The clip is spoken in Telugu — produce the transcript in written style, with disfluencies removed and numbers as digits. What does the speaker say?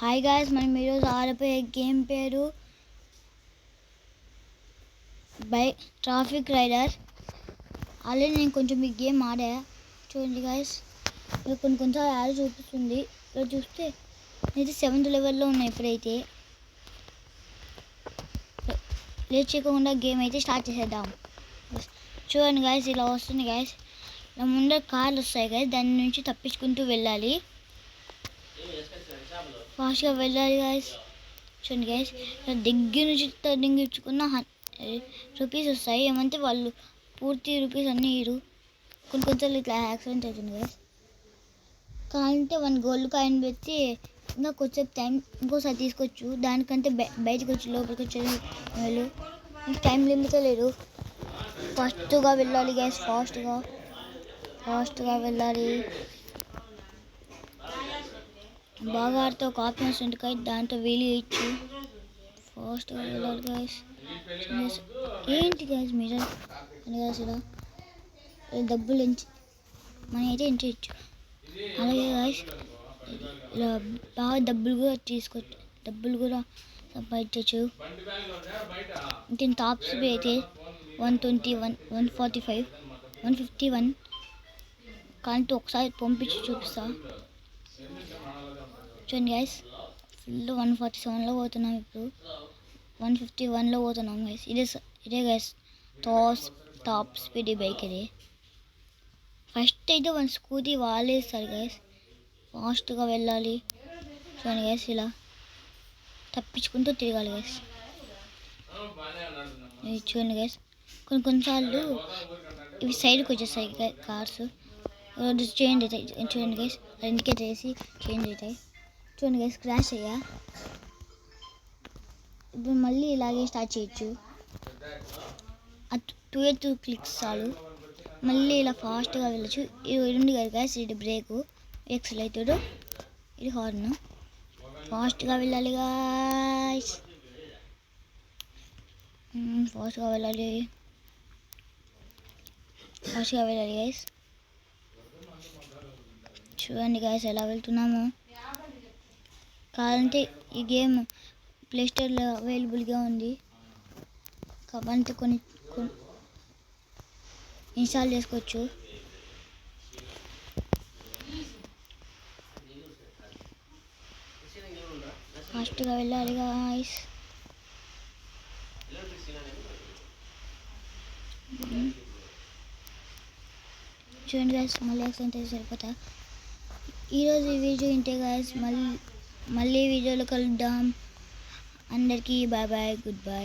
హాయ్ గాయ్స్, మనం ఈరోజు ఆడపోయే గేమ్ పేరు ట్రాఫిక్ రైడర్. ఆల్రెడీ నేను కొంచెం ఈ గేమ్ ఆడా. చూడండి గాయ్స్, ఇక్కడ కొంచెం యాడ్ చూపిస్తుంది. ఇక్కడ చూస్తే ఇది 7th లెవెల్లో ఉన్నాయి. ఇప్పుడైతే లేట్ చేయకుండా గేమ్ అయితే స్టార్ట్ చేసేద్దాం. చూడండి గాయ్స్, ఇలా వస్తుంది గాయ్స్. నా ముందర కార్లు వస్తాయి గాయ్స్, దాని నుంచి తప్పించుకుంటూ వెళ్ళాలి. ఫాస్ట్గా వెళ్ళాలి గాయస్. చూడండి గాయస్, దగ్గర నుంచి దింగించుకున్న రూపీస్ వస్తాయి. ఏమంటే వాళ్ళు పూర్తి రూపీస్ అన్నీ ఇరు. కొన్నిసార్లు ఇట్లా యాక్సిడెంట్ అవుతుంది గాయస్. కావాలంటే 1 గోల్డ్ కాయిన్ పెట్టి ఇంకా కొంచెం టైం ఇంకోసారి తీసుకోవచ్చు. దానికంటే బయటకు వచ్చి లోపలికి వచ్చేది వెళ్ళు. టైం లిమిట్ లేదు. ఫాస్ట్గా వెళ్ళాలి గాయస్, ఫాస్ట్గా వెళ్ళాలి. బాగా ఆడితే ఒక ఆప్షన్ వస్తుంది గాయస్, దాంతో వీలు ఇచ్చు. ఫాస్ట్గా వెళ్ళాలి గాయస్. ఏంటి గాయస్ మీరు అని గాయస్, ఇలా డబ్బులు మనీ అయితే ఎంచవచ్చు. అలాగే గాయస్, ఇలా బాగా డబ్బులు కూడా తీసుకోవచ్చు, డబ్బులు కూడా సంపాదించవచ్చు. ఇంక టాప్ స్పీడ్ అయితే 121, 145, 151. కానీ ఒకసారి పంపించి చూపిస్తా. చూడండి గైస్, ఫుల్ 147లో పోతున్నాం. ఇప్పుడు 151లో పోతున్నాం గైస్. ఇదే గైస్ టాప్ స్పీడ్ బైక్. ఇది ఫస్ట్ అయితే 1 స్కూటీ వాలేస్తారు గైస్. ఫాస్ట్గా వెళ్ళాలి. చూడండి గైస్, ఇలా తప్పించుకుంటూ తిరగాలి గైస్. ఇది చూడండి గైస్, కొన్నిసార్లు ఇవి సైడ్కి వచ్చేస్తాయి కార్స్, చేంజ్ అవుతాయి. చూడండి గైస్, ఇండికేట్ చేసి చేంజ్ అవుతాయి. చూడండి గైస్, క్రాష్ అయ్యా. ఇప్పుడు మళ్ళీ ఇలాగే స్టార్ట్ చేయొచ్చు. 2 క్లిక్స్ చాలు. మళ్ళీ ఇలా ఫాస్ట్గా వెళ్ళచ్చు. ఇది ఉంది కదా గైస్, ఇది బ్రేకు, ఎక్సలేటర్, ఇది హార్న్. ఫాస్ట్గా వెళ్ళాలి గాయ్స్, ఫాస్ట్గా వెళ్ళాలి గైస్. చూడండి గైస్, ఎలా వెళ్తున్నాము. కావాలంటే ఈ గేమ్ ప్లేస్టోర్లో అవైలబుల్గా ఉంది. కావాలంటే కొన్ని ఇన్స్టాల్ చేసుకోవచ్చు. ఫాస్ట్గా వెళ్ళాలి గాయ్స్. చూడండి గాయ్స్, మళ్ళీ యాక్సిడెంట్ అయితే సరిపోతా. ఈరోజు ఈ వీడియో ఇంతే గాయ్స్. మళ్ళీ వీడియోలో కలుద్దాం. అందరికీ బాయ్ బాయ్, గుడ్ బై.